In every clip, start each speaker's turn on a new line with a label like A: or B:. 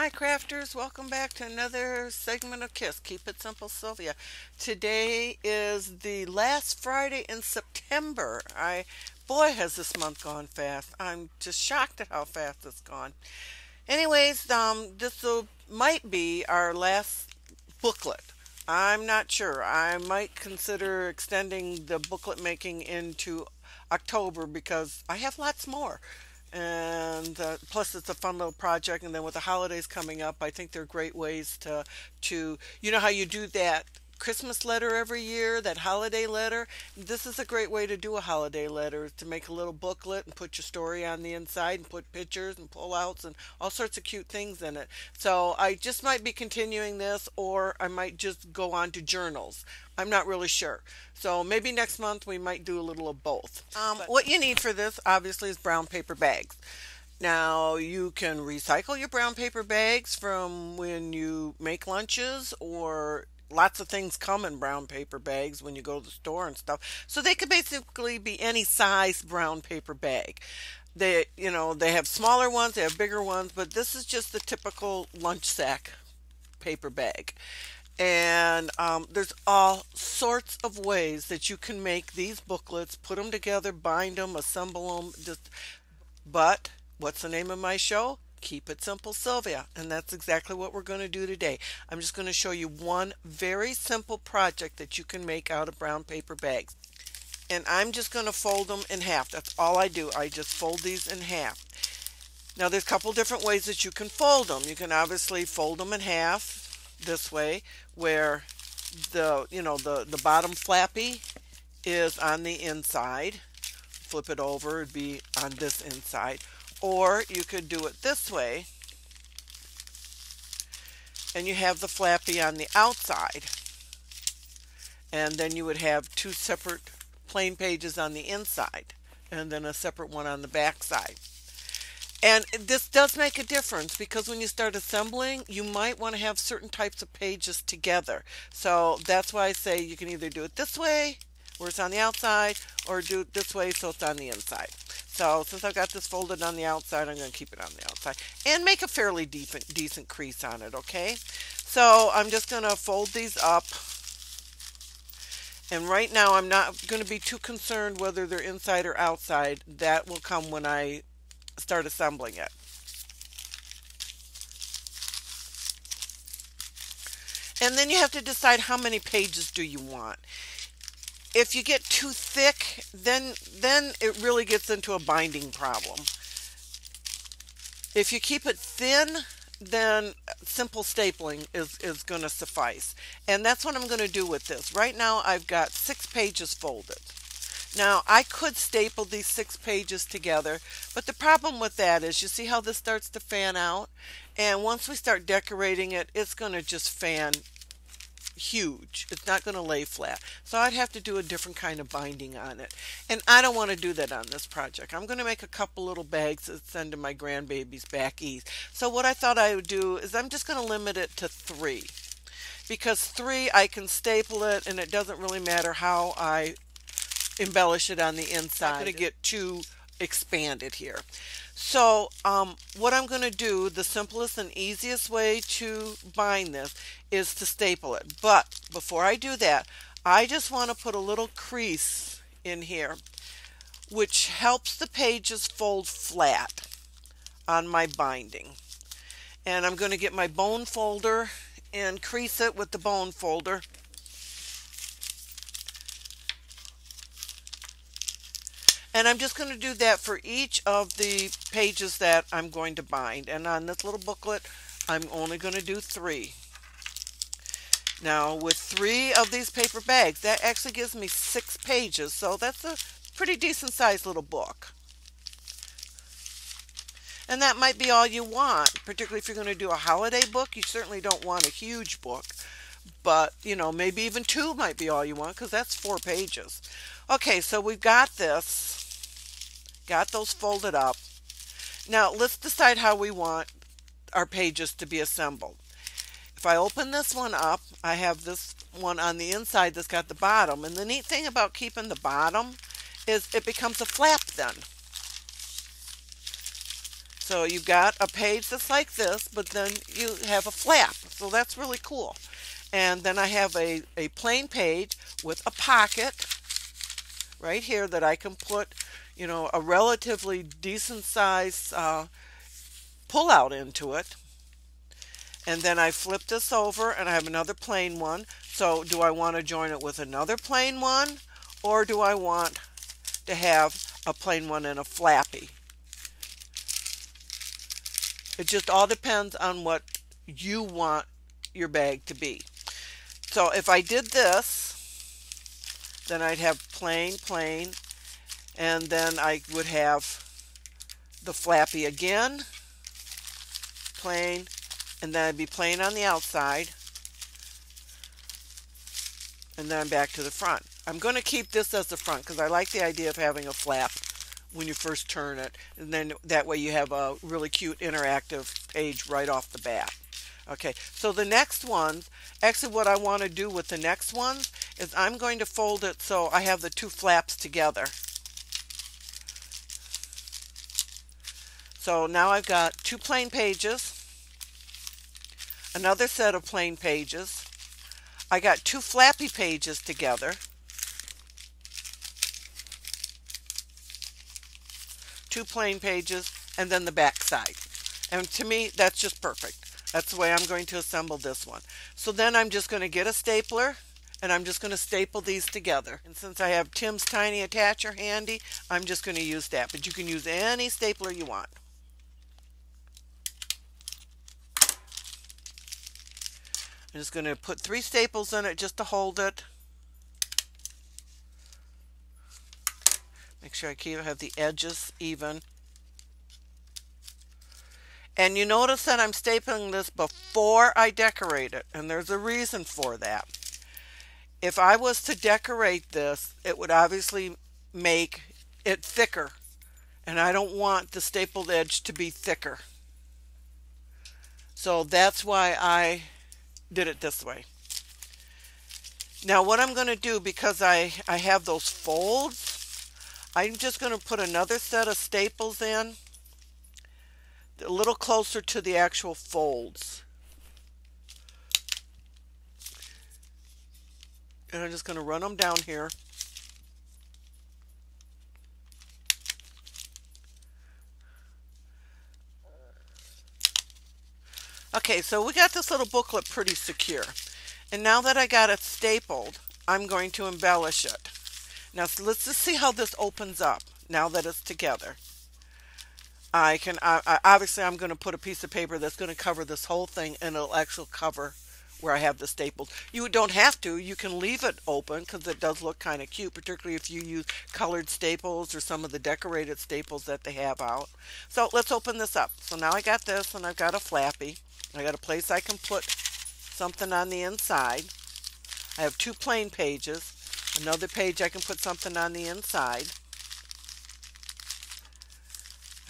A: Hi crafters, welcome back to another segment of KISS, Keep It Simple Sylvia. Today is the last Friday in September. Boy, has this month gone fast. I'm just shocked at how fast it's gone. Anyways, might be our last booklet. I'm not sure. I might consider extending the booklet making into October because I have lots more. And plus, it's a fun little project. And then with the holidays coming up, I think they're great ways to you know how you do that Christmas letter every year, that holiday letter. This is a great way to do a holiday letter, to make a little booklet and put your story on the inside and put pictures and pullouts and all sorts of cute things in it. So I just might be continuing this, or I might just go on to journals. I'm not really sure. So maybe next month we might do a little of both. What you need for this obviously is brown paper bags. Now, you can recycle your brown paper bags from when you make lunches, or lots of things come in brown paper bags when you go to the store and stuff. So they could basically be any size brown paper bag. They have smaller ones, they have bigger ones, but this is just the typical lunch sack paper bag. And there's all sorts of ways that you can make these booklets, put them together, bind them, assemble them. But what's the name of my show? Keep It Simple Sylvia. And that's exactly what we're going to do today. I'm just going to show you one very simple project that you can make out of brown paper bags. And I'm just going to fold them in half. That's all I do. I just fold these in half. Now there's a couple different ways that you can fold them. You can obviously fold them in half this way, where the bottom flappy is on the inside. Flip it over, it'd be on this inside. Or you could do it this way, and you have the flappy on the outside. And then you would have two separate plain pages on the inside, and then a separate one on the back side. And this does make a difference, because when you start assembling, you might want to have certain types of pages together. So that's why I say you can either do it this way, where it's on the outside, or do it this way so it's on the inside. So since I've got this folded on the outside, I'm going to keep it on the outside and make a fairly decent crease on it, okay? So I'm just going to fold these up. And right now I'm not going to be too concerned whether they're inside or outside. That will come when I start assembling it. And then you have to decide how many pages do you want. If you get too thick, then it really gets into a binding problem. If you keep it thin, then simple stapling is going to suffice. And that's what I'm going to do with this. Right now I've got 6 pages folded. Now, I could staple these 6 pages together, but the problem with that is, you see how this starts to fan out? And once we start decorating it, it's going to just fan huge. It's not going to lay flat. So I'd have to do a different kind of binding on it. And I don't want to do that on this project. I'm going to make a couple little bags to send to my grandbabies back east. So what I thought I would do is I'm just going to limit it to 3. Because 3, I can staple it, and it doesn't really matter how I embellish it on the inside. I'm not going to get too expanded here. So what I'm going to do, the simplest and easiest way to bind this is to staple it. But before I do that, I just want to put a little crease in here, which helps the pages fold flat on my binding. And I'm going to get my bone folder and crease it with the bone folder. And I'm just going to do that for each of the pages that I'm going to bind. And on this little booklet, I'm only going to do 3. Now, with 3 of these paper bags, that actually gives me 6 pages. So that's a pretty decent sized little book. And that might be all you want, particularly if you're going to do a holiday book. You certainly don't want a huge book. But, maybe even 2 might be all you want, because that's 4 pages. Okay, so we've got this. Got those folded up. Now let's decide how we want our pages to be assembled. If I open this one up, I have this one on the inside that's got the bottom. And the neat thing about keeping the bottom is it becomes a flap then. So you've got a page that's like this, but then you have a flap. So that's really cool. And then I have a plain page with a pocket right here that I can put, you know, a relatively decent size pull out into it. And then I flip this over and I have another plain one. So do I want to join it with another plain one, or do I want to have a plain one and a flappy? It just all depends on what you want your bag to be. So if I did this, then I'd have plain, plain, and then I would have the flappy again, plain, and then I'd be plain on the outside, and then back to the front. I'm going to keep this as the front because I like the idea of having a flap when you first turn it, and then that way you have a really cute interactive page right off the bat. Okay, so the next one, actually what I want to do with the next one is I'm going to fold it so I have the two flaps together. So now I've got two plain pages, another set of plain pages. I got two flappy pages together, two plain pages, and then the back side. And to me, that's just perfect. That's the way I'm going to assemble this one. So then I'm just going to get a stapler, and I'm just going to staple these together. And since I have Tim's Tiny Attacher handy, I'm just going to use that. But you can use any stapler you want. I'm just going to put 3 staples in it just to hold it. Make sure I have the edges even. And you notice that I'm stapling this before I decorate it, and there's a reason for that. If I was to decorate this, it would obviously make it thicker, and I don't want the stapled edge to be thicker. So that's why I did it this way. Now what I'm going to do, because I have those folds, I'm just going to put another set of staples in a little closer to the actual folds. And I'm just going to run them down here. Okay, so we got this little booklet pretty secure. And now that I got it stapled, I'm going to embellish it. Now so let's just see how this opens up now that it's together. Obviously I'm going to put a piece of paper that's going to cover this whole thing, and it'll actually cover where I have the staples. You don't have to. You can leave it open because it does look kind of cute, particularly if you use colored staples or some of the decorated staples that they have out. So let's open this up. So now I got this, and I've got a flappy. I got a place I can put something on the inside. I have 2 plain pages. Another page I can put something on the inside.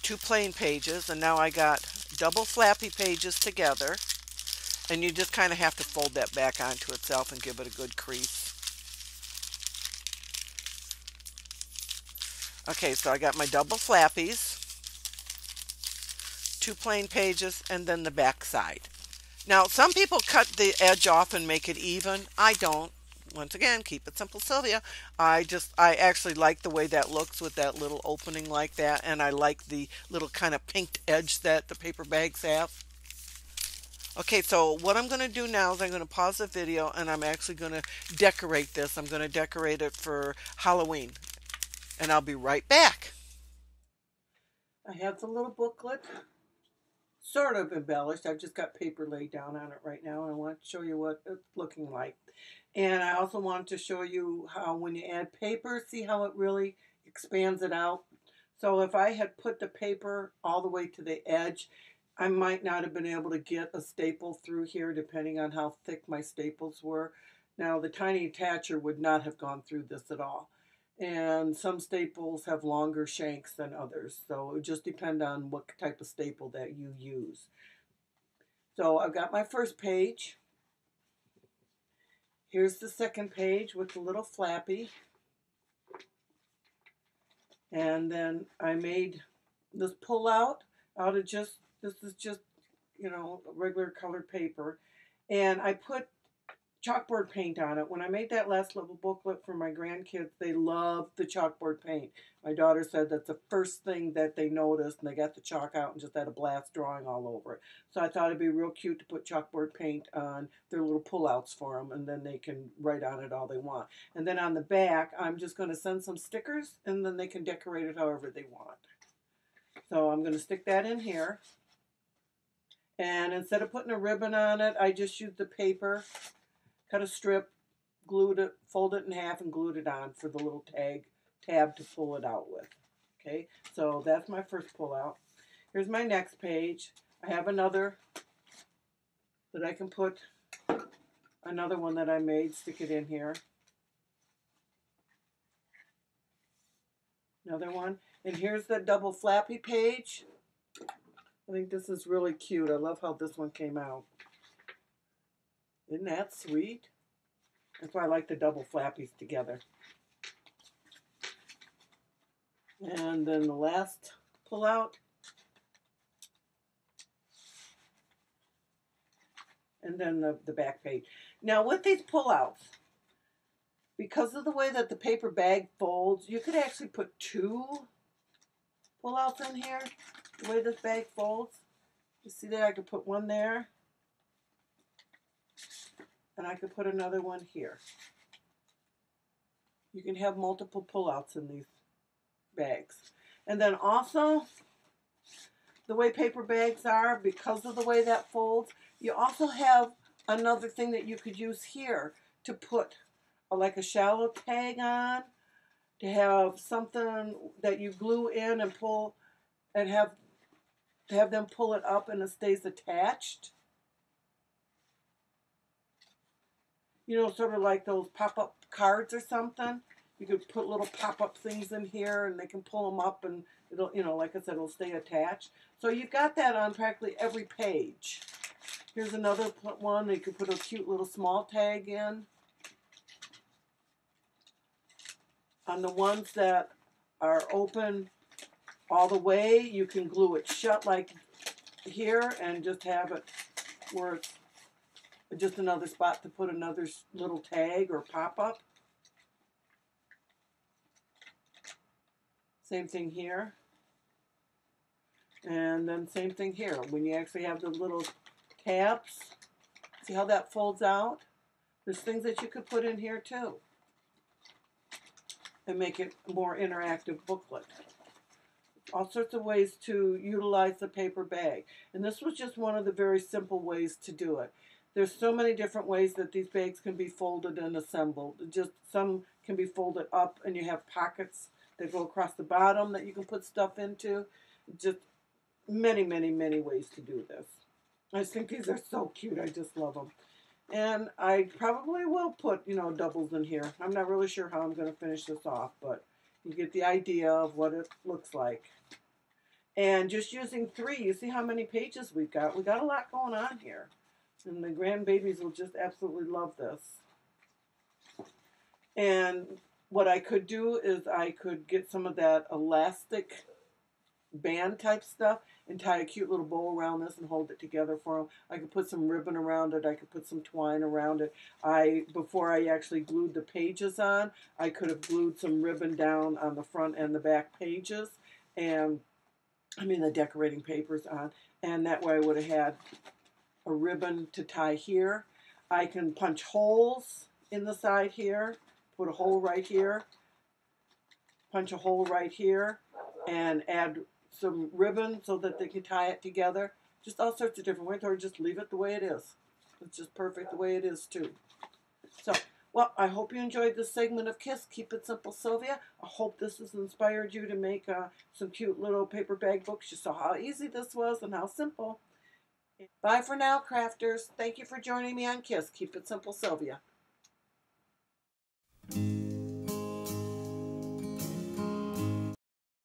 A: 2 plain pages, and now I got double flappy pages together. And you just kind of have to fold that back onto itself and give it a good crease. Okay, so I got my double flappies, 2 plain pages, and then the back side. Now, some people cut the edge off and make it even. I don't. Once again, keep it simple, Sylvia. I actually like the way that looks with that little opening like that, and I like the little kind of pinked edge that the paper bags have. Okay, so what I'm going to do now is I'm going to pause the video, and I'm actually going to decorate this. I'm going to decorate it for Halloween, and I'll be right back. I have the little booklet sort of embellished. I've just got paper laid down on it right now, and I want to show you what it's looking like. And I also want to show you how when you add paper, see how it really expands it out. So if I had put the paper all the way to the edge, I might not have been able to get a staple through here depending on how thick my staples were. Now the tiny attacher would not have gone through this at all. And some staples have longer shanks than others. So it would just depend on what type of staple that you use. So I've got my first page. Here's the second page with the little flappy. And then I made this pull out out of just, this is just, regular colored paper. And I put chalkboard paint on it. When I made that last little booklet for my grandkids, they loved the chalkboard paint. My daughter said that's the first thing that they noticed, and they got the chalk out and just had a blast drawing all over it. So I thought it'd be real cute to put chalkboard paint on their little pullouts for them, and then they can write on it all they want. And then on the back, I'm just going to send some stickers, and then they can decorate it however they want. So I'm going to stick that in here. And instead of putting a ribbon on it, I just used the paper, cut a strip, glued it, folded it in half, and glued it on for the little tab to pull it out with. Okay, so that's my first pull out. Here's my next page. I have another that I can put, another one that I made, stick it in here. Another one. And here's the double flappy page. I think this is really cute. I love how this one came out. Isn't that sweet? That's why I like the double flappies together. And then the last pull out. And then the back page. Now with these pull-outs, because of the way that the paper bag folds, you could actually put 2 pull-outs in here, the way this bag folds. You see that I could put one there, and I could put another one here. You can have multiple pull-outs in these bags. And then also, the way paper bags are, because of the way that folds, you also have another thing that you could use here to put like a shallow tag on, to have something that you glue in and pull, and have them pull it up and it stays attached. You know, sort of like those pop-up cards or something. You could put little pop-up things in here and they can pull them up and it'll, like I said, it'll stay attached. So you've got that on practically every page. Here's another one. You could put a cute little small tag in. On the ones that are open all the way, you can glue it shut like here and just have it where it's just another spot to put another little tag or pop-up. Same thing here. And then same thing here. When you actually have the little tabs, see how that folds out? There's things that you could put in here too and make it a more interactive booklet. All sorts of ways to utilize the paper bag. And this was just one of the very simple ways to do it. There's so many different ways that these bags can be folded and assembled. Just some can be folded up and you have pockets that go across the bottom that you can put stuff into. Just many, many, many ways to do this. I just think these are so cute. I just love them. And I probably will put, doubles in here. I'm not really sure how I'm going to finish this off, but you get the idea of what it looks like. And just using 3, you see how many pages we've got. We got a lot going on here. And the grandbabies will just absolutely love this. And what I could do is I could get some of that elastic band type stuff and tie a cute little bow around this and hold it together for them. I could put some ribbon around it. I could put some twine around it. Before I actually glued the pages on, I could have glued some ribbon down on the front and the back pages, and the decorating papers on, and that way I would have had a ribbon to tie here. I can punch holes in the side here, put a hole right here, punch a hole right here, and add some ribbon so that they can tie it together. Just all sorts of different ways, or just leave it the way it is. It's just perfect the way it is too. So, well, I hope you enjoyed this segment of KISS, Keep It Simple Sylvia. I hope this has inspired you to make some cute little paper bag books. You saw how easy this was and how simple. Bye for now, crafters. Thank you for joining me on KISS, Keep It Simple Sylvia.